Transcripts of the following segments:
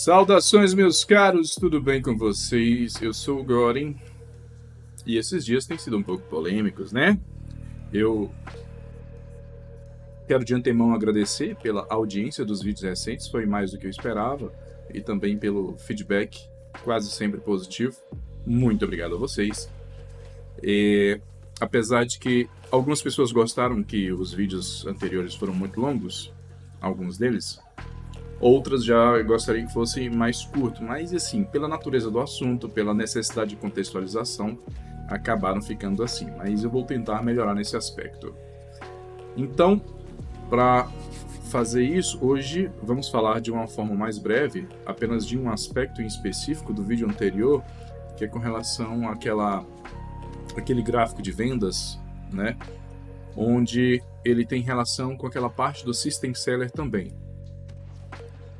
Saudações, meus caros, tudo bem com vocês? Eu sou o Gorin e esses dias têm sido um pouco polêmicos, né? Eu quero de antemão agradecer pela audiência dos vídeos recentes, foi mais do que eu esperava, e também pelo feedback quase sempre positivo. Muito obrigado a vocês. Apesar de que algumas pessoas gostaram que os vídeos anteriores foram muito longos, alguns deles, outras já gostariam que fosse mais curto, mas assim, pela natureza do assunto, pela necessidade de contextualização, acabaram ficando assim. Mas eu vou tentar melhorar nesse aspecto. Então, para fazer isso, hoje vamos falar de uma forma mais breve, apenas de um aspecto em específico do vídeo anterior, que é com relação àquele gráfico de vendas, né? Onde ele tem relação com aquela parte do System Seller também.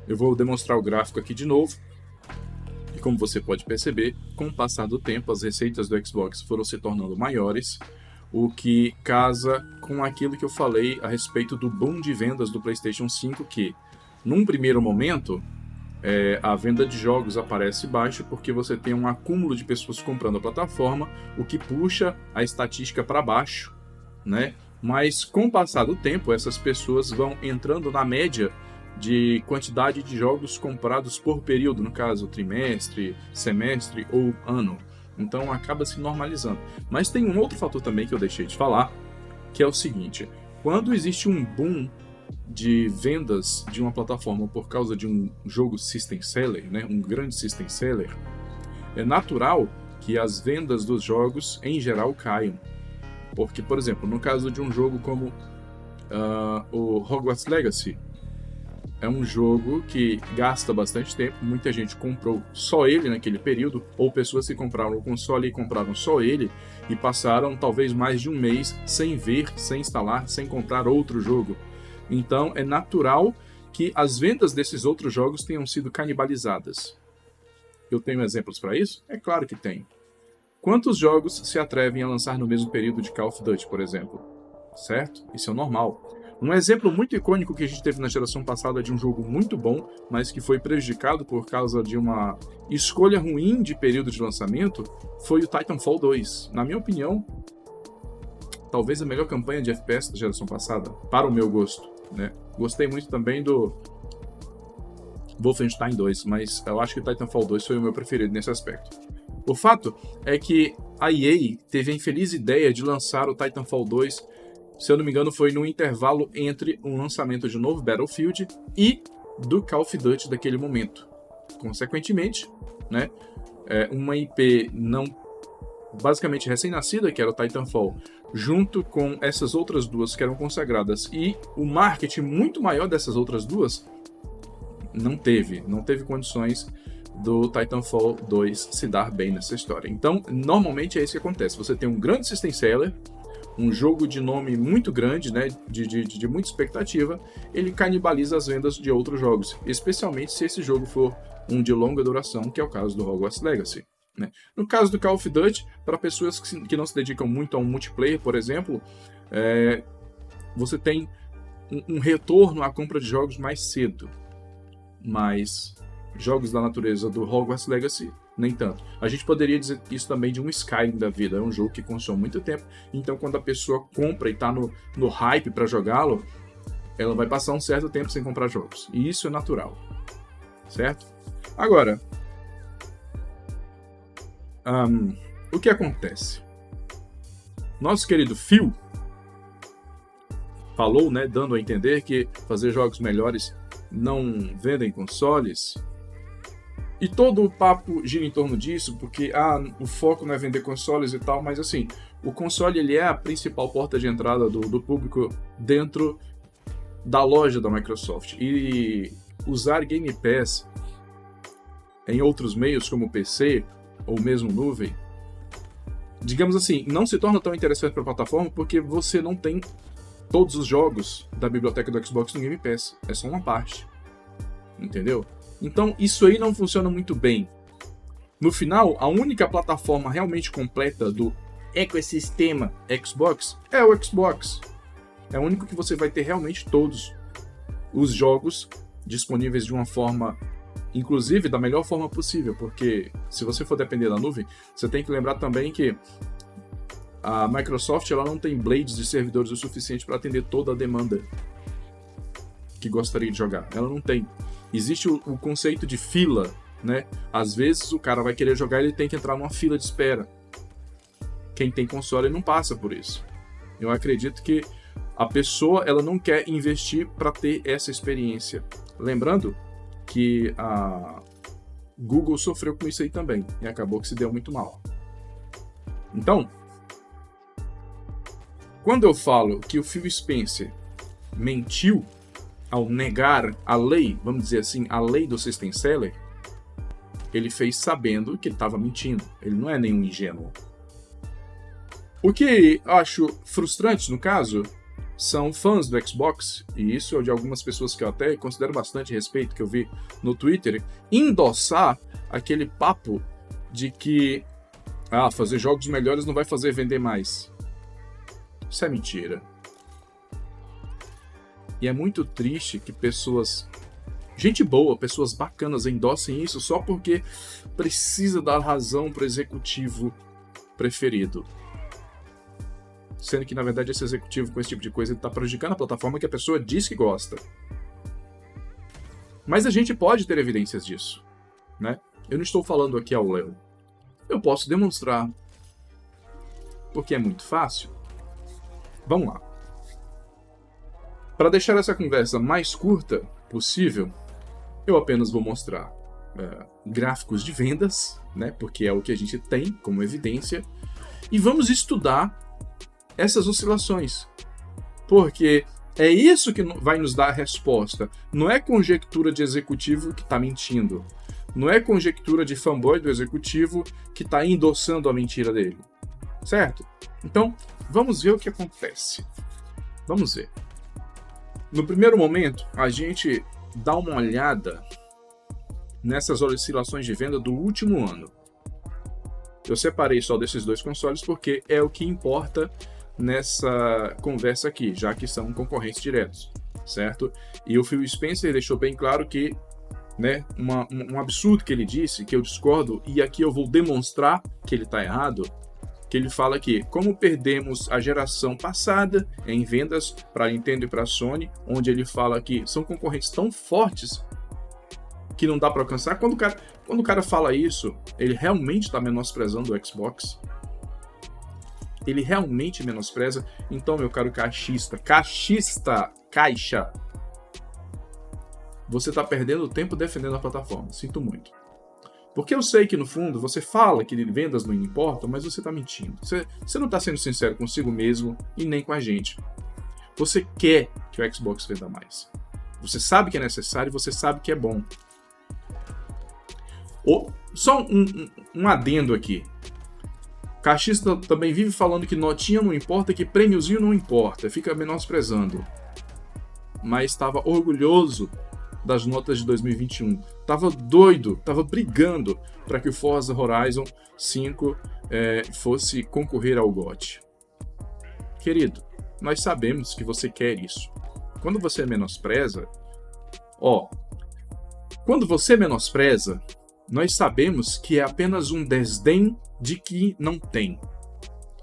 Eu vou demonstrar o gráfico aqui de novo. E como você pode perceber, com o passar do tempo, as receitas do Xbox foram se tornando maiores, o que casa com aquilo que eu falei a respeito do boom de vendas do PlayStation 5, que, num primeiro momento, a venda de jogos aparece baixa porque você tem um acúmulo de pessoas comprando a plataforma, o que puxa a estatística para baixo, né? Mas com o passar do tempo, essas pessoas vão entrando na média de quantidade de jogos comprados por período, no caso trimestre, semestre ou ano. Então acaba se normalizando. Mas tem um outro fator também que eu deixei de falar, que é o seguinte: quando existe um boom de vendas de uma plataforma por causa de um jogo System Seller, né, um grande System Seller, é natural que as vendas dos jogos em geral caiam. Porque, por exemplo, no caso de um jogo como o Hogwarts Legacy, é um jogo que gasta bastante tempo, muita gente comprou só ele naquele período, ou pessoas que compraram o console e compraram só ele, e passaram talvez mais de um mês sem ver, sem instalar, sem comprar outro jogo. Então é natural que as vendas desses outros jogos tenham sido canibalizadas. Eu tenho exemplos para isso? É claro que tem. Quantos jogos se atrevem a lançar no mesmo período de Call of Duty, por exemplo? Certo? Isso é normal. Um exemplo muito icônico que a gente teve na geração passada de um jogo muito bom, mas que foi prejudicado por causa de uma escolha ruim de período de lançamento, foi o Titanfall 2. Na minha opinião, talvez a melhor campanha de FPS da geração passada, para o meu gosto, né? Gostei muito também do Wolfenstein 2, mas eu acho que o Titanfall 2 foi o meu preferido nesse aspecto. O fato é que a EA teve a infeliz ideia de lançar o Titanfall 2, se eu não me engano, foi no intervalo entre o lançamento de um novo Battlefield e do Call of Duty daquele momento. Consequentemente, né, uma IP basicamente recém-nascida, que era o Titanfall, junto com essas outras duas que eram consagradas, e o marketing muito maior dessas outras duas, não teve condições do Titanfall 2 se dar bem nessa história. Então, normalmente é isso que acontece. Você tem um grande System Seller, um jogo de nome muito grande, né, de muita expectativa, ele canibaliza as vendas de outros jogos, especialmente se esse jogo for um de longa duração, que é o caso do Hogwarts Legacy, né? No caso do Call of Duty, para pessoas que não se dedicam muito ao multiplayer, por exemplo, você tem um retorno à compra de jogos mais cedo, mas jogos da natureza do Hogwarts Legacy, nem tanto. A gente poderia dizer isso também de um Skyrim da vida. É um jogo que consome muito tempo, então quando a pessoa compra e está no hype para jogá-lo, ela vai passar um certo tempo sem comprar jogos. E isso é natural, certo? Agora, o que acontece? Nosso querido Phil falou, né, dando a entender que fazer jogos melhores não vendem consoles. E todo o papo gira em torno disso, porque o foco não é vender consoles e tal, mas assim, o console ele é a principal porta de entrada do público dentro da loja da Microsoft. E usar Game Pass em outros meios como PC ou mesmo nuvem, digamos assim, não se torna tão interessante para a plataforma porque você não tem todos os jogos da biblioteca do Xbox no Game Pass. É só uma parte. Entendeu? Então, isso aí não funciona muito bem. No final, a única plataforma realmente completa do ecossistema Xbox é o Xbox. É o único que você vai ter realmente todos os jogos disponíveis de uma forma inclusive da melhor forma possível, porque se você for depender da nuvem, você tem que lembrar também que a Microsoft ela não tem blades de servidores o suficiente para atender toda a demanda que gostaria de jogar. Ela não tem. Existe o conceito de fila, né? Às vezes o cara vai querer jogar e ele tem que entrar numa fila de espera. Quem tem console não passa por isso. Eu acredito que a pessoa ela não quer investir para ter essa experiência. Lembrando que a Google sofreu com isso aí também e acabou que se deu muito mal. Então, quando eu falo que o Phil Spencer mentiu ao negar a lei, vamos dizer assim, a lei do system seller, ele fez sabendo que ele estava mentindo. Ele não é nenhum ingênuo. O que eu acho frustrante, no caso, são fãs do Xbox, e isso é de algumas pessoas que eu até considero bastante respeito, que eu vi no Twitter, endossar aquele papo de que fazer jogos melhores não vai fazer vender mais. Isso é mentira. E é muito triste que pessoas, gente boa, pessoas bacanas endossem isso só porque precisa dar razão para o executivo preferido. Sendo que, na verdade, esse executivo com esse tipo de coisa está prejudicando a plataforma que a pessoa diz que gosta. Mas a gente pode ter evidências disso, né? Eu não estou falando aqui ao Léo. Eu posso demonstrar. Porque é muito fácil. Vamos lá. Para deixar essa conversa mais curta possível, eu apenas vou mostrar gráficos de vendas, né? Porque é o que a gente tem como evidência. E vamos estudar essas oscilações. Porque é isso que vai nos dar a resposta. Não é conjectura de executivo que está mentindo. Não é conjectura de fanboy do executivo que está endossando a mentira dele. Certo? Então, vamos ver o que acontece. Vamos ver. No primeiro momento, a gente dá uma olhada nessas oscilações de venda do último ano. Eu separei só desses dois consoles porque é o que importa nessa conversa aqui, já que são concorrentes diretos, certo? E o Phil Spencer deixou bem claro que, né, um absurdo que ele disse, que eu discordo, e aqui eu vou demonstrar que ele está errado, que ele fala que, como perdemos a geração passada em vendas para a Nintendo e para a Sony, onde ele fala que são concorrentes tão fortes que não dá para alcançar, quando o cara fala isso, ele realmente está menosprezando o Xbox. Ele realmente menospreza. Então, meu caro caixa, você está perdendo tempo defendendo a plataforma. Sinto muito. Porque eu sei que, no fundo, você fala que vendas não importam, mas você está mentindo. Você não está sendo sincero consigo mesmo e nem com a gente. Você quer que o Xbox venda mais. Você sabe que é necessário e você sabe que é bom. Só um adendo aqui. Caixista também vive falando que notinha não importa, que prêmiozinho não importa, fica menosprezando. Mas estava orgulhoso das notas de 2021. Tava doido, tava brigando para que o Forza Horizon 5 fosse concorrer ao GOTY. Querido, nós sabemos que você quer isso. Quando você menospreza, nós sabemos que é apenas um desdém de que não tem.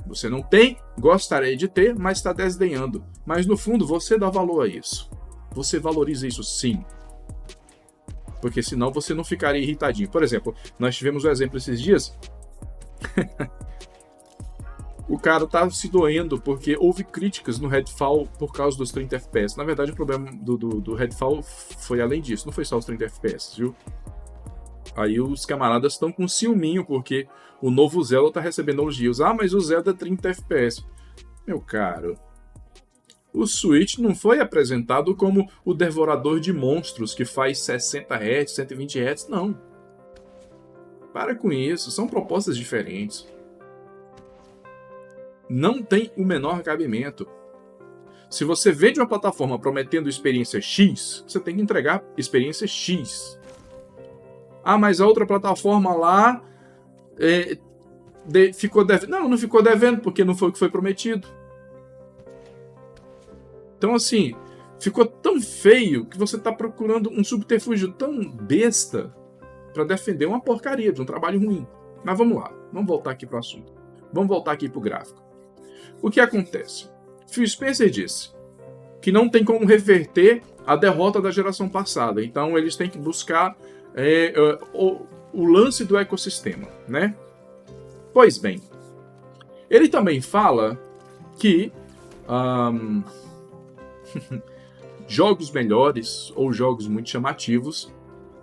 Você não tem, gostaria de ter, mas está desdenhando. Mas no fundo você dá valor a isso. Você valoriza isso sim. Porque senão você não ficaria irritadinho. Por exemplo, nós tivemos um exemplo esses dias. O cara tá se doendo porque houve críticas no Redfall por causa dos 30 FPS. Na verdade, o problema do Redfall foi além disso. Não foi só os 30 FPS, viu? Aí os camaradas estão com ciúminho porque o novo Zelda tá recebendo elogios. Mas o Zelda é 30 FPS. Meu caro, o Switch não foi apresentado como o devorador de monstros que faz 60 Hz, 120 Hz, não. Para com isso, são propostas diferentes. Não tem o menor cabimento. Se você vende uma plataforma prometendo experiência X, você tem que entregar experiência X. Mas a outra plataforma lá ficou devendo. Não ficou devendo, porque não foi o que foi prometido. Então, assim, ficou tão feio que você está procurando um subterfúgio tão besta para defender uma porcaria de um trabalho ruim. Mas vamos lá, vamos voltar aqui para o assunto. Vamos voltar aqui para o gráfico. O que acontece? Phil Spencer disse que não tem como reverter a derrota da geração passada. Então eles têm que buscar o lance do ecossistema, né? Pois bem, ele também fala que jogos melhores ou jogos muito chamativos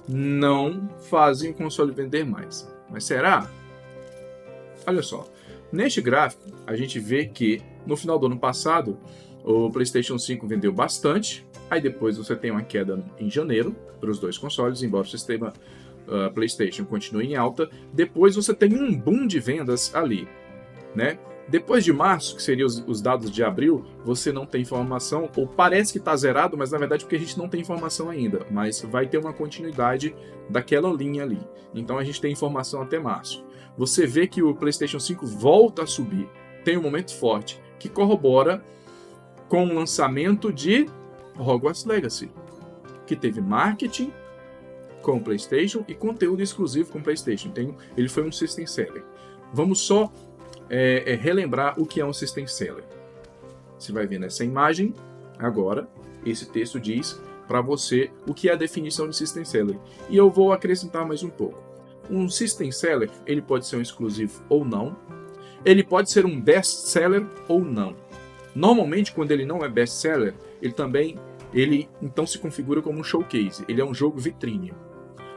não fazem o console vender mais. Mas será? Olha só, neste gráfico a gente vê que no final do ano passado o PlayStation 5 vendeu bastante, aí depois você tem uma queda em janeiro para os dois consoles, embora o sistema PlayStation continue em alta, depois você tem um boom de vendas ali, né? Depois de março, que seriam os dados de abril, você não tem informação, ou parece que está zerado, mas na verdade porque a gente não tem informação ainda, mas vai ter uma continuidade daquela linha ali. Então a gente tem informação até março. Você vê que o PlayStation 5 volta a subir, tem um momento forte, que corrobora com o lançamento de Hogwarts Legacy, que teve marketing com o PlayStation e conteúdo exclusivo com o PlayStation. Ele foi um System Seller. Vamos só relembrar o que é um System Seller. Você vai ver nessa imagem, agora, esse texto diz para você o que é a definição de System Seller. E eu vou acrescentar mais um pouco. Um System Seller, ele pode ser um exclusivo ou não. Ele pode ser um Best Seller ou não. Normalmente, quando ele não é Best Seller, ele então se configura como um showcase. Ele é um jogo vitrine.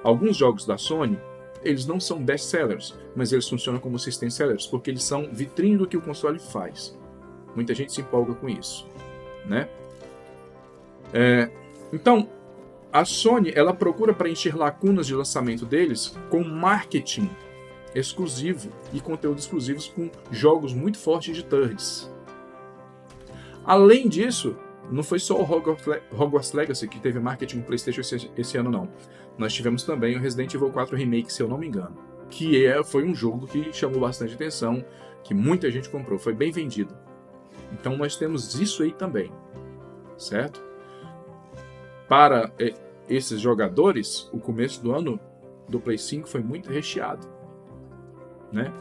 Alguns jogos da Sony, eles não são best sellers, mas eles funcionam como system sellers, porque eles são vitrine do que o console faz. Muita gente se empolga com isso, né? Então, a Sony, ela procura preencher lacunas de lançamento deles com marketing exclusivo e conteúdo exclusivos com jogos muito fortes de thirds. Além disso, não foi só o Hogwarts Legacy que teve marketing no PlayStation esse ano, não. Nós tivemos também o Resident Evil 4 Remake, se eu não me engano, que foi um jogo que chamou bastante atenção, que muita gente comprou, foi bem vendido. Então nós temos isso aí também, certo? Para esses jogadores, o começo do ano do Play 5 foi muito recheado, né?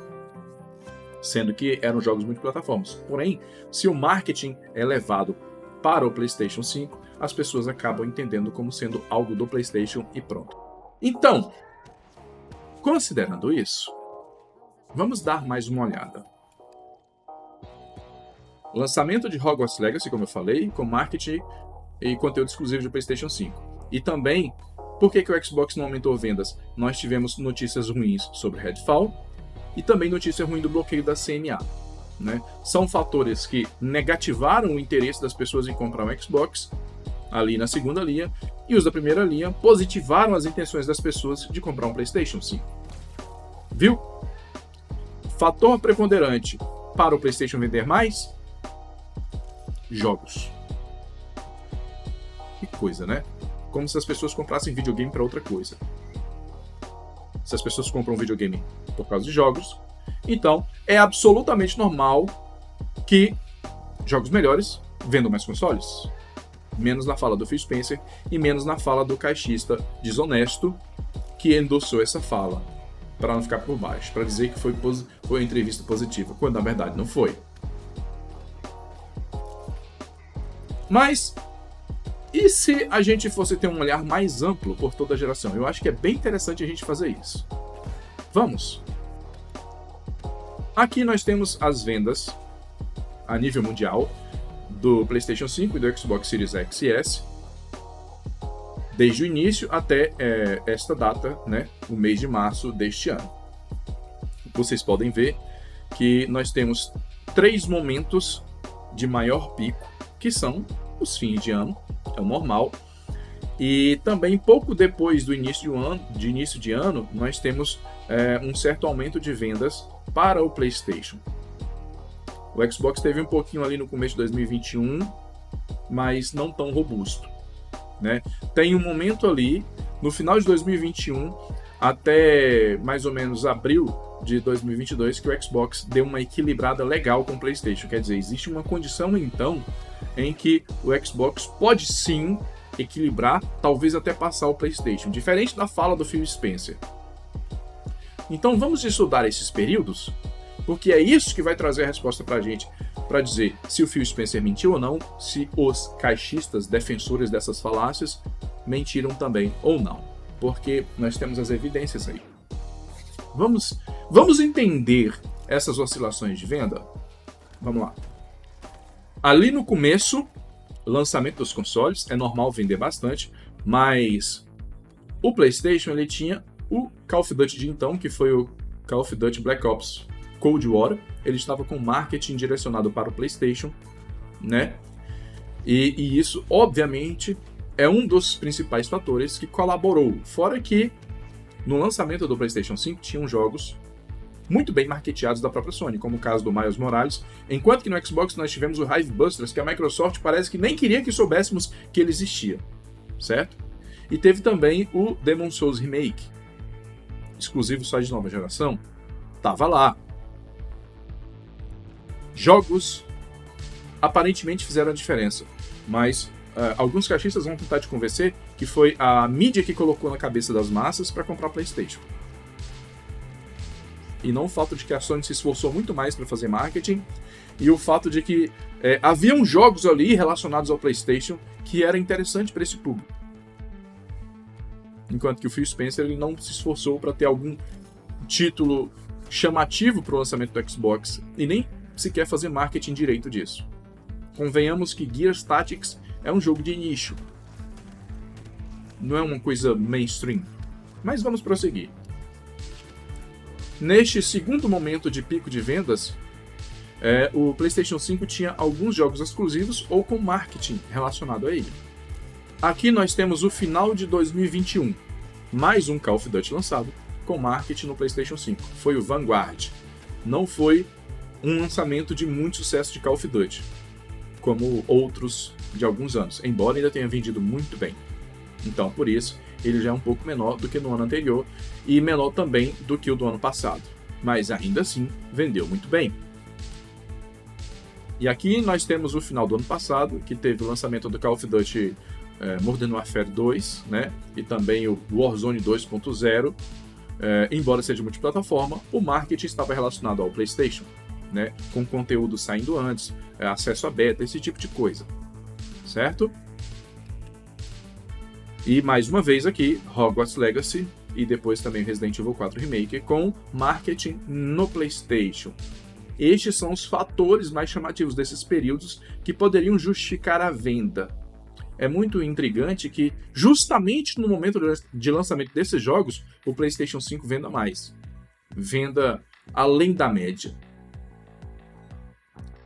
Sendo que eram jogos multiplataformas. Porém, se o marketing é levado para o PlayStation 5, as pessoas acabam entendendo como sendo algo do PlayStation e pronto. Então, considerando isso, vamos dar mais uma olhada. O lançamento de Hogwarts Legacy, como eu falei, com marketing e conteúdo exclusivo de PlayStation 5. E também, por que o Xbox não aumentou vendas? Nós tivemos notícias ruins sobre Redfall e também notícia ruim do bloqueio da CNA. Né? São fatores que negativaram o interesse das pessoas em comprar um Xbox ali na segunda linha, e os da primeira linha positivaram as intenções das pessoas de comprar um PlayStation 5. Viu? Fator preponderante para o PlayStation vender mais? Jogos. Que coisa, né? Como se as pessoas comprassem videogame para outra coisa. Se as pessoas compram videogame por causa de jogos, então é absolutamente normal que jogos melhores vendam mais consoles. Menos na fala do Phil Spencer e menos na fala do caixista desonesto que endossou essa fala, para não ficar por baixo, para dizer que foi uma entrevista positiva, quando na verdade não foi. Mas e se a gente fosse ter um olhar mais amplo por toda a geração? Eu acho que é bem interessante a gente fazer isso. Vamos! Aqui nós temos as vendas a nível mundial do PlayStation 5 e do Xbox Series X e S desde o início até esta data, né, o mês de março deste ano. Vocês podem ver que nós temos 3 momentos de maior pico, que são os fins de ano, é o normal, e também pouco depois do início de ano, nós temos um certo aumento de vendas para o PlayStation. O Xbox teve um pouquinho ali no começo de 2021, mas não tão robusto, né? Tem um momento ali, no final de 2021, até mais ou menos abril de 2022, que o Xbox deu uma equilibrada legal com o PlayStation. Quer dizer, existe uma condição, então, em que o Xbox pode sim equilibrar, talvez até passar o PlayStation. Diferente da fala do Phil Spencer, Então vamos estudar esses períodos, porque é isso que vai trazer a resposta pra gente, para dizer se o Phil Spencer mentiu ou não, se os caixistas defensores dessas falácias mentiram também ou não, porque nós temos as evidências aí. Vamos entender essas oscilações de venda? Vamos lá. Ali no começo, lançamento dos consoles, é normal vender bastante, mas o PlayStation ele tinha o Call of Duty de então, que foi o Call of Duty Black Ops Cold War. Ele estava com marketing direcionado para o PlayStation, né? E isso, obviamente, é um dos principais fatores que colaborou. Fora que, no lançamento do PlayStation 5, tinham jogos muito bem marketeados da própria Sony, como o caso do Miles Morales, enquanto que no Xbox nós tivemos o Hive Busters, que a Microsoft parece que nem queria que soubéssemos que ele existia, certo? E teve também o Demon's Souls Remake, exclusivo só de nova geração, tava lá. Jogos aparentemente fizeram a diferença, mas alguns caixistas vão tentar te convencer que foi a mídia que colocou na cabeça das massas para comprar PlayStation. E não o fato de que a Sony se esforçou muito mais para fazer marketing, e o fato de que haviam jogos ali relacionados ao PlayStation que era interessante para esse público. Enquanto que o Phil Spencer ele não se esforçou para ter algum título chamativo para o lançamento do Xbox, e nem sequer fazer marketing direito disso. Convenhamos que Gears Tactics é um jogo de nicho. Não é uma coisa mainstream. Mas vamos prosseguir. Neste segundo momento de pico de vendas, o PlayStation 5 tinha alguns jogos exclusivos ou com marketing relacionado a ele. Aqui nós temos o final de 2021, mais um Call of Duty lançado com marketing no PlayStation 5. Foi o Vanguard. Não foi um lançamento de muito sucesso de Call of Duty, como outros de alguns anos, embora ainda tenha vendido muito bem. Então, por isso, ele já é um pouco menor do que no ano anterior e menor também do que o do ano passado. Mas ainda assim, vendeu muito bem. E aqui nós temos o final do ano passado, que teve o lançamento do Call of Duty Modern Warfare 2, né? E também o Warzone 2.0. Embora seja multiplataforma, o marketing estava relacionado ao PlayStation, né? Com conteúdo saindo antes, acesso a beta, esse tipo de coisa. Certo? E mais uma vez aqui, Hogwarts Legacy e depois também Resident Evil 4 Remake com marketing no PlayStation. Estes são os fatores mais chamativos desses períodos que poderiam justificar a venda. É muito intrigante que, justamente no momento de lançamento desses jogos, o PlayStation 5 venda mais. Venda além da média.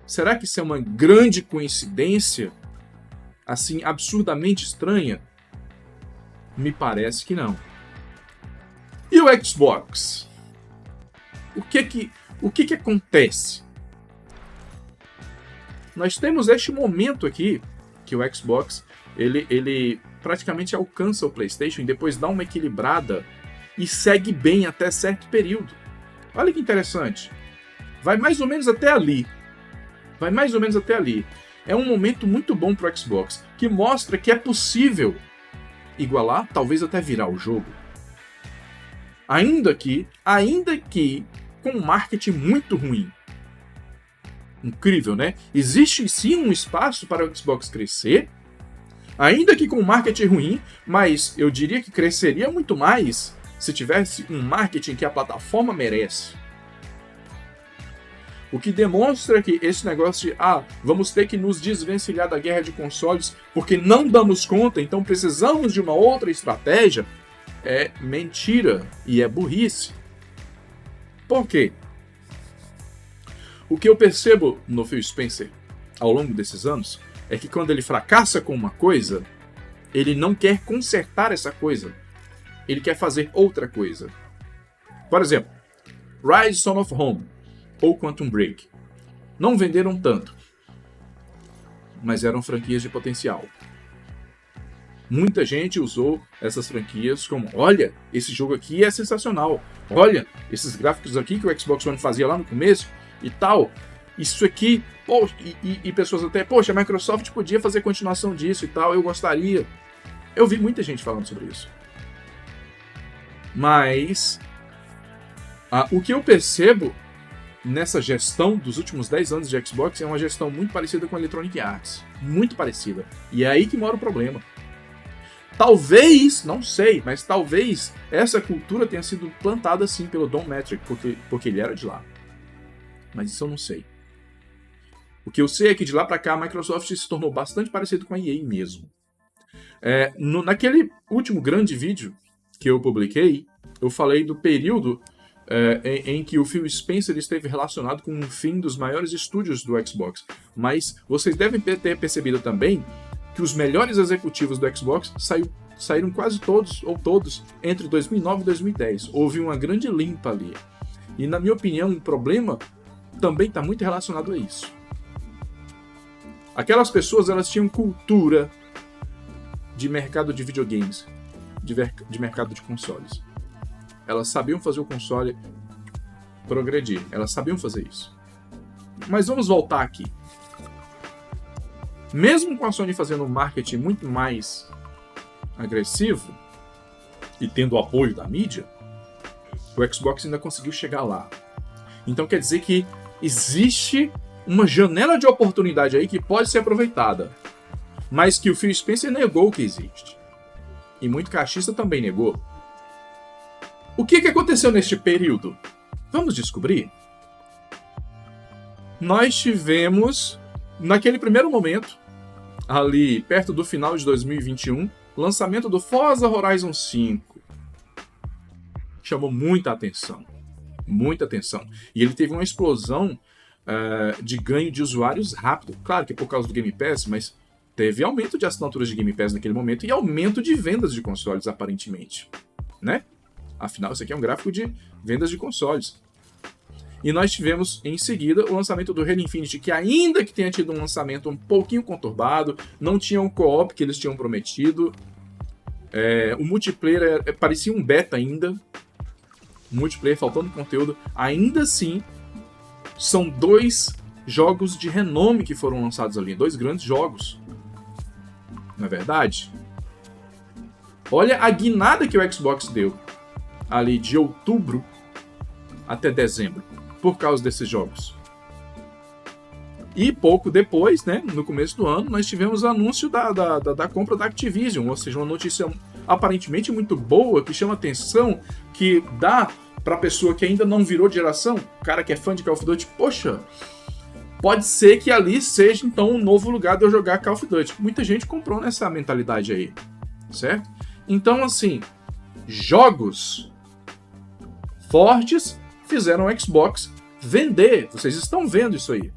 Será que isso é uma grande coincidência? Assim, absurdamente estranha? Me parece que não. E o Xbox? O que acontece? Nós temos este momento aqui que o Xbox ele praticamente alcança o PlayStation e depois dá uma equilibrada e segue bem até certo período. Olha que interessante. Vai mais ou menos até ali. É um momento muito bom para o Xbox, que mostra que é possível igualar, talvez até virar o jogo. Ainda que com um marketing muito ruim. Incrível, né? Existe sim um espaço para o Xbox crescer, ainda que com um marketing ruim, mas eu diria que cresceria muito mais se tivesse um marketing que a plataforma merece. O que demonstra que esse negócio de vamos ter que nos desvencilhar da guerra de consoles porque não damos conta, então precisamos de uma outra estratégia, é mentira e é burrice. Por quê? O que eu percebo no Phil Spencer ao longo desses anos é que quando ele fracassa com uma coisa, ele não quer consertar essa coisa. Ele quer fazer outra coisa. Por exemplo, Rise Son of Rome ou Quantum Break. Não venderam tanto, mas eram franquias de potencial. Muita gente usou essas franquias como, olha, esse jogo aqui é sensacional. Olha, esses gráficos aqui que o Xbox One fazia lá no começo e tal. Isso aqui, e pessoas até, poxa, a Microsoft podia fazer continuação disso e tal, eu gostaria. Eu vi muita gente falando sobre isso. Mas O que eu percebo nessa gestão dos últimos 10 anos de Xbox é uma gestão muito parecida com a Electronic Arts. Muito parecida. E é aí que mora o problema. Talvez, não sei, mas talvez essa cultura tenha sido plantada assim pelo Don Mattrick, porque ele era de lá. Mas isso eu não sei. O que eu sei é que de lá pra cá a Microsoft se tornou bastante parecido com a EA mesmo. Naquele último grande vídeo que eu publiquei, eu falei do período em que o Phil Spencer esteve relacionado com o fim dos maiores estúdios do Xbox. Mas vocês devem ter percebido também que os melhores executivos do Xbox saíram quase todos, ou todos, entre 2009 e 2010. Houve uma grande limpa ali. E na minha opinião, o problema também está muito relacionado a isso. Aquelas pessoas, elas tinham cultura de mercado de videogames, de mercado de consoles. Elas sabiam fazer o console progredir, elas sabiam fazer isso. Mas vamos voltar aqui. Mesmo com a Sony fazendo um marketing muito mais agressivo e tendo o apoio da mídia, o Xbox ainda conseguiu chegar lá. Então quer dizer que existe uma janela de oportunidade aí que pode ser aproveitada, mas que o Phil Spencer negou que existe. E muito cachista também negou. O que aconteceu neste período? Vamos descobrir? Nós tivemos, naquele primeiro momento, ali perto do final de 2021, lançamento do Forza Horizon 5. Chamou muita atenção. Muita atenção. E ele teve uma explosão de ganho de usuários rápido. Claro que é por causa do Game Pass, mas teve aumento de assinaturas de Game Pass naquele momento e aumento de vendas de consoles, aparentemente. Né? Afinal, isso aqui é um gráfico de vendas de consoles. E nós tivemos, em seguida, o lançamento do Halo Infinite, que ainda que tenha tido um lançamento um pouquinho conturbado, não tinha um co-op que eles tinham prometido. O multiplayer parecia um beta ainda. Multiplayer faltando conteúdo. Ainda assim, são 2 jogos de renome que foram lançados ali. 2 grandes jogos. Não é verdade? Olha a guinada que o Xbox deu. Ali de outubro até dezembro. Por causa desses jogos. E pouco depois, né, no começo do ano, nós tivemos o anúncio da compra da Activision, ou seja, uma notícia aparentemente muito boa, que chama atenção, que dá pra pessoa que ainda não virou de geração, o cara que é fã de Call of Duty, poxa, pode ser que ali seja então um novo lugar de eu jogar Call of Duty. Muita gente comprou nessa mentalidade aí, certo? Então, assim, jogos fortes fizeram o Xbox vender. Vocês estão vendo isso aí.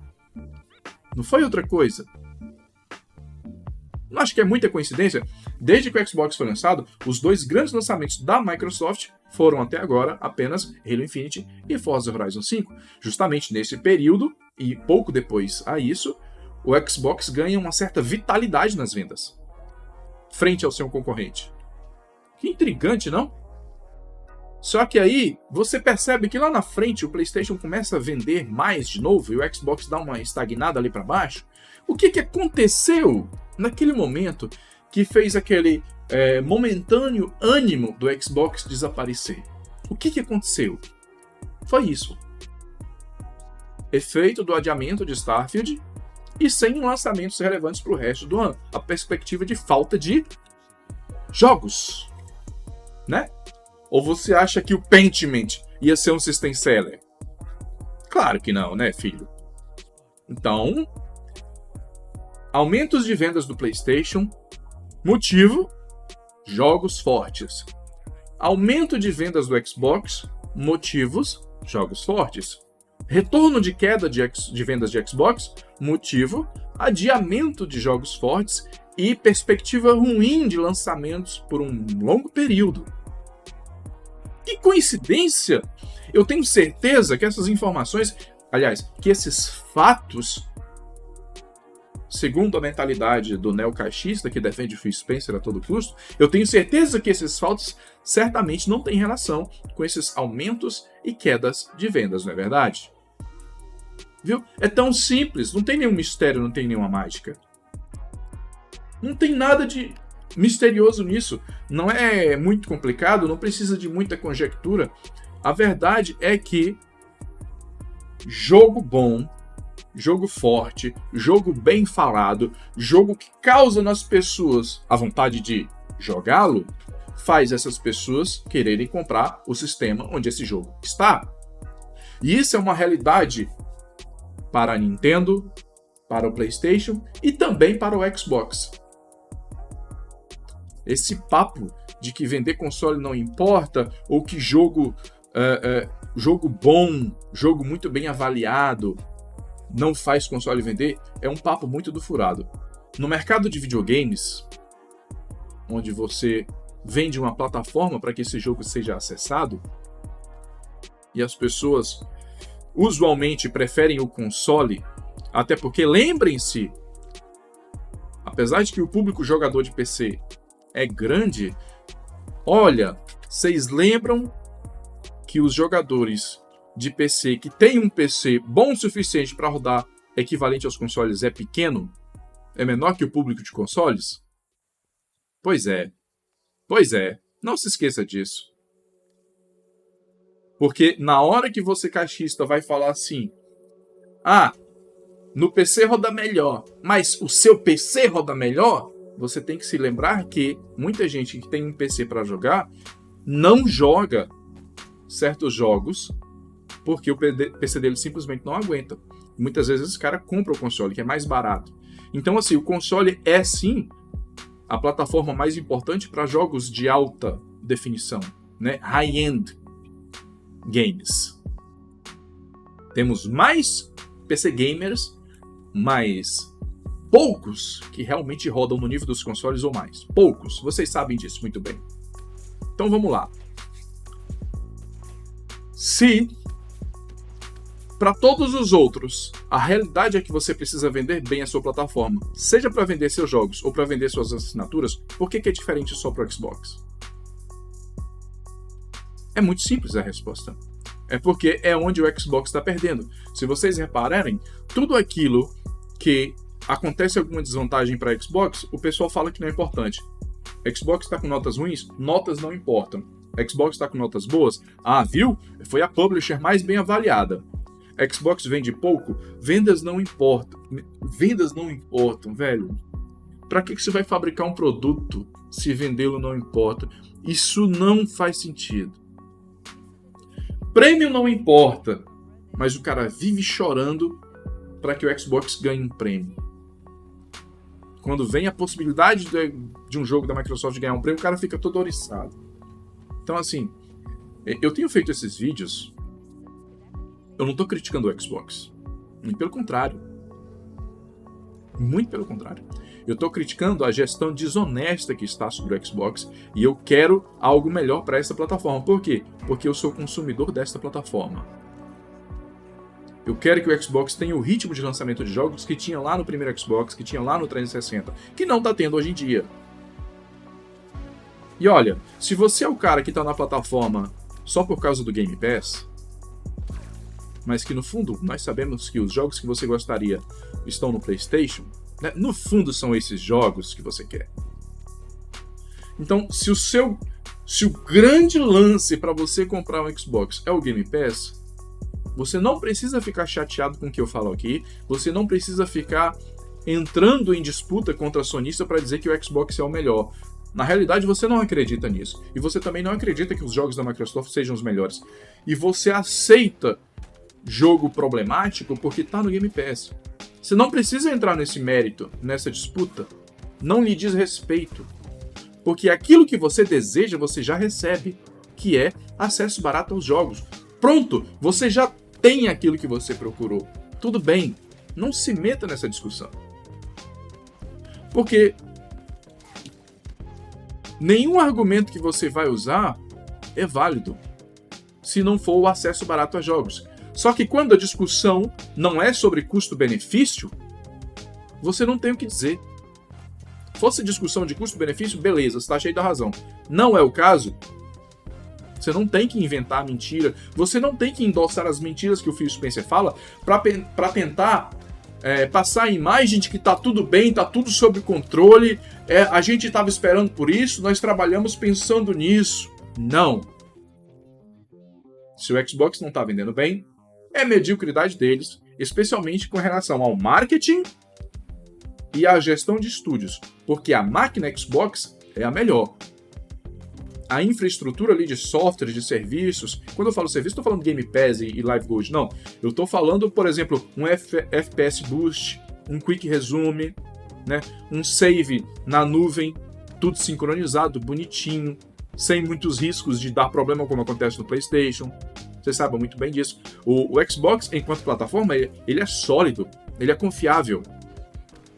Não foi outra coisa. Não acho que é muita coincidência. Desde que o Xbox foi lançado, os 2 grandes lançamentos da Microsoft foram até agora apenas Halo Infinite e Forza Horizon 5. Justamente nesse período, e pouco depois a isso, o Xbox ganha uma certa vitalidade nas vendas, frente ao seu concorrente. Que intrigante, não? Só que aí, você percebe que lá na frente o PlayStation começa a vender mais de novo e o Xbox dá uma estagnada ali para baixo. O que aconteceu naquele momento que fez aquele momentâneo ânimo do Xbox desaparecer? O que aconteceu? Foi isso. Efeito do adiamento de Starfield e sem lançamentos relevantes para o resto do ano. A perspectiva de falta de jogos, né? Ou você acha que o Pentiment ia ser um system seller? Claro que não, né, filho? Então, aumentos de vendas do PlayStation, motivo, jogos fortes. Aumento de vendas do Xbox, motivos, jogos fortes. Retorno de queda de vendas de Xbox, motivo, adiamento de jogos fortes e perspectiva ruim de lançamentos por um longo período. Que coincidência! Eu tenho certeza que essas informações, aliás, que esses fatos, segundo a mentalidade do neocaixista que defende o Phil Spencer a todo custo, eu tenho certeza que esses fatos certamente não têm relação com esses aumentos e quedas de vendas, não é verdade? Viu? É tão simples, não tem nenhum mistério, não tem nenhuma mágica. Não tem nada de misterioso nisso. Não é muito complicado, não precisa de muita conjectura. A verdade é que jogo bom, jogo forte, jogo bem falado, jogo que causa nas pessoas a vontade de jogá-lo, faz essas pessoas quererem comprar o sistema onde esse jogo está. E isso é uma realidade para a Nintendo, para o PlayStation e também para o Xbox. Esse papo de que vender console não importa, ou que jogo bom, jogo muito bem avaliado, não faz console vender, é um papo muito do furado. No mercado de videogames, onde você vende uma plataforma para que esse jogo seja acessado, e as pessoas usualmente preferem o console, até porque, lembrem-se, apesar de que o público jogador de PC é grande, olha, vocês lembram que os jogadores de PC que tem um PC bom o suficiente para rodar equivalente aos consoles é pequeno? É menor que o público de consoles? Pois é, não se esqueça disso. Porque na hora que você, caixista, vai falar assim, no PC roda melhor, mas o seu PC roda melhor, você tem que se lembrar que muita gente que tem um PC para jogar não joga certos jogos porque o PC dele simplesmente não aguenta. Muitas vezes esse cara compra o console, que é mais barato. Então, assim, o console é sim a plataforma mais importante para jogos de alta definição, né? High-end games. Temos mais PC gamers, mas poucos que realmente rodam no nível dos consoles ou mais. Poucos, vocês sabem disso muito bem. Então vamos lá. Se para todos os outros a realidade é que você precisa vender bem a sua plataforma, seja para vender seus jogos ou para vender suas assinaturas, por que é diferente só para o Xbox? É muito simples a resposta. É porque é onde o Xbox está perdendo. Se vocês repararem, tudo aquilo que acontece alguma desvantagem para Xbox, o pessoal fala que não é importante. Xbox está com notas ruins? Notas não importam. Xbox está com notas boas? Viu? Foi a publisher mais bem avaliada. Xbox vende pouco? Vendas não importam. Vendas não importam, velho. Para que você vai fabricar um produto se vendê-lo não importa? Isso não faz sentido. Prêmio não importa, mas o cara vive chorando para que o Xbox ganhe um prêmio. Quando vem a possibilidade de um jogo da Microsoft ganhar um prêmio, o cara fica todo oriçado. Então, assim, eu tenho feito esses vídeos, eu não estou criticando o Xbox. Muito pelo contrário. Muito pelo contrário. Eu estou criticando a gestão desonesta que está sobre o Xbox e eu quero algo melhor para essa plataforma. Por quê? Porque eu sou consumidor desta plataforma. Eu quero que o Xbox tenha o ritmo de lançamento de jogos que tinha lá no primeiro Xbox, que tinha lá no 360, que não está tendo hoje em dia. E olha, se você é o cara que está na plataforma só por causa do Game Pass, mas que no fundo nós sabemos que os jogos que você gostaria estão no PlayStation, né? No fundo são esses jogos que você quer. Então, se o grande lance para você comprar um Xbox é o Game Pass, você não precisa ficar chateado com o que eu falo aqui, você não precisa ficar entrando em disputa contra a sonista para dizer que o Xbox é o melhor. Na realidade, você não acredita nisso. E você também não acredita que os jogos da Microsoft sejam os melhores. E você aceita jogo problemático porque está no Game Pass. Você não precisa entrar nesse mérito, nessa disputa. Não lhe diz respeito. Porque aquilo que você deseja, você já recebe, que é acesso barato aos jogos. Pronto, você já tem aquilo que você procurou. Tudo bem, não se meta nessa discussão. Porque nenhum argumento que você vai usar é válido se não for o acesso barato a jogos. Só que quando a discussão não é sobre custo-benefício, você não tem o que dizer. Fosse discussão de custo-benefício, beleza, você está cheio da razão. Não é o caso, você não tem que inventar mentira, você não tem que endossar as mentiras que o Phil Spencer fala para tentar passar a imagem de que tá tudo bem, tá tudo sob controle, a gente estava esperando por isso, nós trabalhamos pensando nisso. Não. Se o Xbox não está vendendo bem, é mediocridade deles, especialmente com relação ao marketing e à gestão de estúdios, porque a máquina Xbox é a melhor. A infraestrutura ali de software, de serviços, quando eu falo serviço, estou falando Game Pass e Live Gold, não. Eu estou falando, por exemplo, um FPS Boost, um Quick Resume, né? Um save na nuvem, tudo sincronizado, bonitinho, sem muitos riscos de dar problema como acontece no PlayStation. Vocês sabem muito bem disso. O Xbox, enquanto plataforma, ele é sólido, ele é confiável.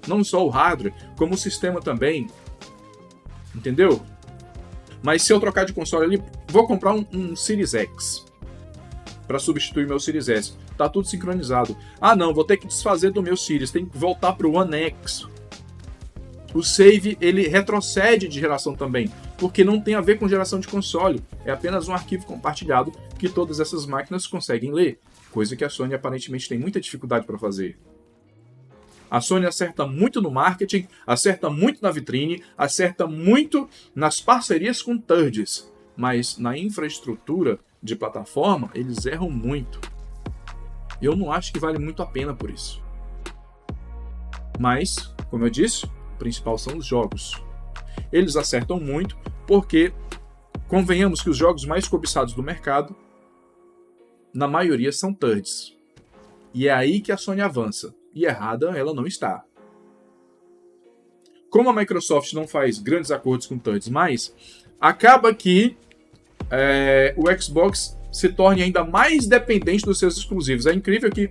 Não só o hardware, como o sistema também. Entendeu? Mas se eu trocar de console ali, vou comprar um Series X para substituir meu Series S. Tá tudo sincronizado. Ah não, vou ter que desfazer do meu Series, tem que voltar para o One X. O save, ele retrocede de geração também, porque não tem a ver com geração de console. É apenas um arquivo compartilhado que todas essas máquinas conseguem ler, coisa que a Sony aparentemente tem muita dificuldade para fazer. A Sony acerta muito no marketing, acerta muito na vitrine, acerta muito nas parcerias com thirds, mas na infraestrutura de plataforma eles erram muito. Eu não acho que vale muito a pena por isso. Mas, como eu disse, o principal são os jogos. Eles acertam muito porque, convenhamos que os jogos mais cobiçados do mercado, na maioria são thirds. E é aí que a Sony avança. E errada ela não está. Como a Microsoft não faz grandes acordos com thirds mais, acaba que o Xbox se torne ainda mais dependente dos seus exclusivos. É incrível que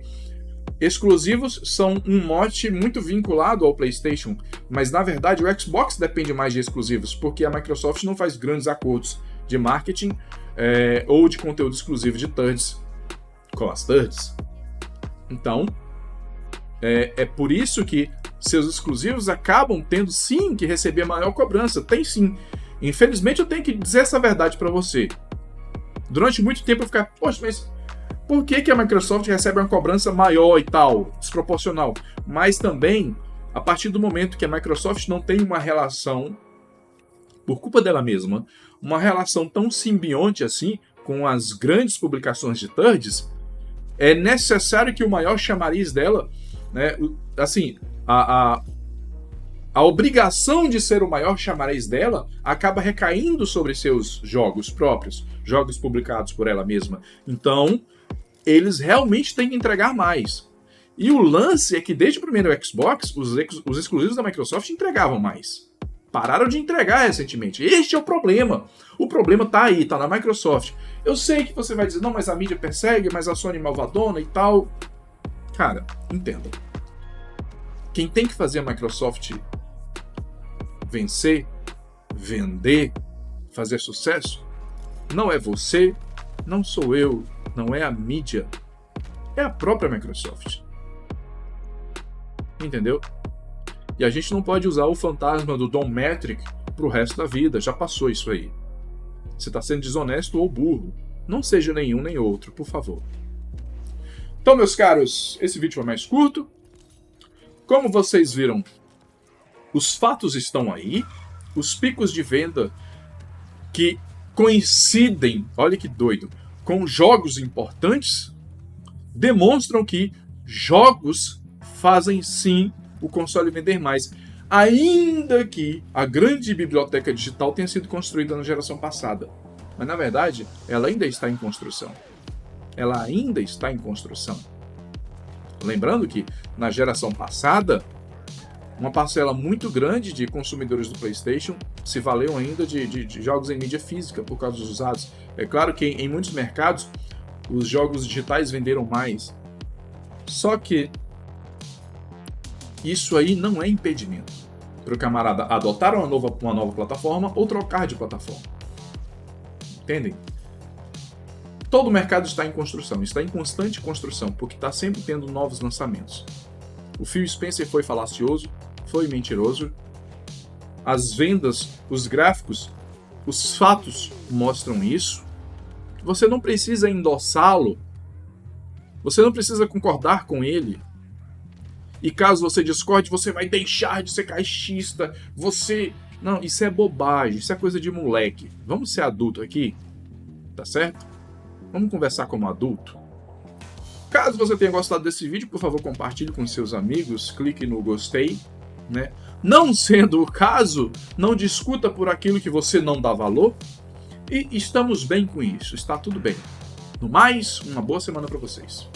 exclusivos são um mote muito vinculado ao PlayStation, mas na verdade o Xbox depende mais de exclusivos, porque a Microsoft não faz grandes acordos de marketing ou de conteúdo exclusivo de thirds com as thirds. Então, é por isso que seus exclusivos acabam tendo sim que receber maior cobrança. Tem sim. Infelizmente eu tenho que dizer essa verdade para você. Durante muito tempo eu ficar, poxa, mas por que a Microsoft recebe uma cobrança maior e tal, desproporcional? Mas também, a partir do momento que a Microsoft não tem uma relação, por culpa dela mesma, uma relação tão simbionte assim com as grandes publicações de thirds, é necessário que o maior chamariz dela, né, assim, a obrigação de ser o maior chamariz dela acaba recaindo sobre seus jogos próprios, jogos publicados por ela mesma. Então, eles realmente têm que entregar mais. E o lance é que desde o primeiro Xbox, os exclusivos da Microsoft entregavam mais. Pararam de entregar recentemente. Este é o problema. O problema tá aí, tá na Microsoft. Eu sei que você vai dizer, não, mas a mídia persegue, mas a Sony malvadona e tal. Cara, entenda. Quem tem que fazer a Microsoft vencer, vender, fazer sucesso, não é você, não sou eu, não é a mídia, é a própria Microsoft. Entendeu? E a gente não pode usar o fantasma do Don Matrick pro resto da vida, já passou isso aí. Você está sendo desonesto ou burro. Não seja nenhum nem outro, por favor. Então, meus caros, esse vídeo foi mais curto. Como vocês viram, os fatos estão aí, os picos de venda que coincidem, olha que doido, com jogos importantes, demonstram que jogos fazem sim o console vender mais, ainda que a grande biblioteca digital tenha sido construída na geração passada. Mas na verdade, ela ainda está em construção. Ela ainda está em construção. Lembrando que na geração passada, uma parcela muito grande de consumidores do PlayStation se valeu ainda de jogos em mídia física por causa dos usados. É claro que em muitos mercados os jogos digitais venderam mais. Só que isso aí não é impedimento para o camarada adotar uma nova plataforma ou trocar de plataforma. Entendem? Todo o mercado está em construção, está em constante construção, porque está sempre tendo novos lançamentos. O Phil Spencer foi falacioso, foi mentiroso. As vendas, os gráficos, os fatos mostram isso. Você não precisa endossá-lo. Você não precisa concordar com ele. E caso você discorde, você vai deixar de ser caixista. Não, isso é bobagem, isso é coisa de moleque. Vamos ser adulto aqui, tá certo? Vamos conversar como adulto? Caso você tenha gostado desse vídeo, por favor, compartilhe com seus amigos, clique no gostei, né? Não sendo o caso, não discuta por aquilo que você não dá valor. E estamos bem com isso, está tudo bem. No mais, uma boa semana para vocês.